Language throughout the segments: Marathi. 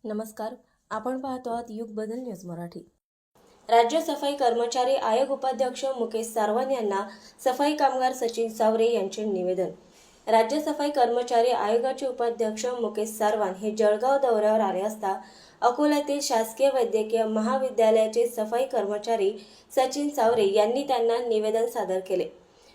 नमस्कार, आपण पाहतो आहात युग बदल न्यूज मराठी। राज्य सफाई कर्मचारी आयोग उपाध्यक्ष मुकेश सारवान यांना सफाई कामगार सचिन सावरे यांचे निवेदन। राज्य सफाई कर्मचारी आयोगाचे उपाध्यक्ष मुकेश सारवान हे जळगाव दौऱ्यावर आले असता अकोल्यातील शासकीय वैद्यकीय महाविद्यालयाचे सफाई कर्मचारी सचिन सावरे यांनी त्यांना निवेदन सादर केले।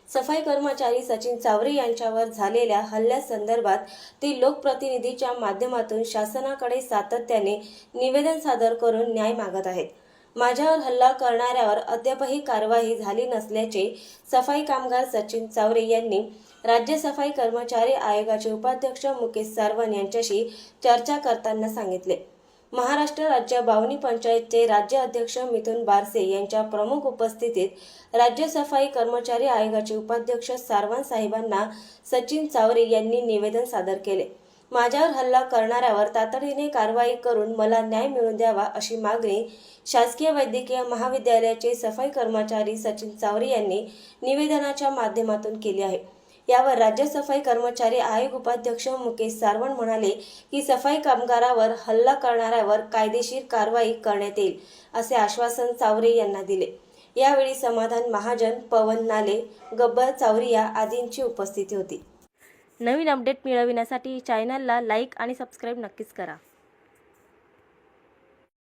सफाई कर्मचारी सचिन सावरे यांच्यावर झालेल्या हल्ल्यासंदर्भात ते लोकप्रतिनिधीच्या माध्यमातून शासनाकडे सातत्याने निवेदन सादर करून न्याय मागत आहेत। माझ्यावर हल्ला करणाऱ्यावर अद्यापही कारवाई झाली नसल्याचे सफाई कामगार सचिन सावरे यांनी राज्य सफाई कर्मचारी आयोगाचे उपाध्यक्ष मुकेश सारवान यांच्याशी चर्चा करताना सांगितले। महाराष्ट्र राज्य बावनी पंचायतचे राज्य अध्यक्ष मिथुन बारसे यांच्या प्रमुख उपस्थितीत राज्य सफाई कर्मचारी आयोगाचे उपाध्यक्ष सारवान साहेबांना सचिन सावरे यांनी निवेदन सादर केले। माझ्यावर हल्ला करणाऱ्यावर तातडीने कारवाई करून मला न्याय मिळवून द्यावा अशी मागणी शासकीय वैद्यकीय महाविद्यालयाचे सफाई कर्मचारी सचिन सावरे यांनी निवेदनाच्या माध्यमातून केली आहे। यावर राज्य सफाई कर्मचारी आयोग उपाध्यक्ष मुकेश सारवान म्हणाले की सफाई कामगारावर हल्ला करणाऱ्यावर कायदेशीर कारवाई करण्यात येईल असे आश्वासन सावरे यांना दिले। यावेळी समाधान महाजन, पवन नाले, गब्बर चावरिया आदींची उपस्थिती होती। नवीन अपडेट मिळविण्यासाठी चॅनलला लाईक आणि सबस्क्राईब नक्कीच करा।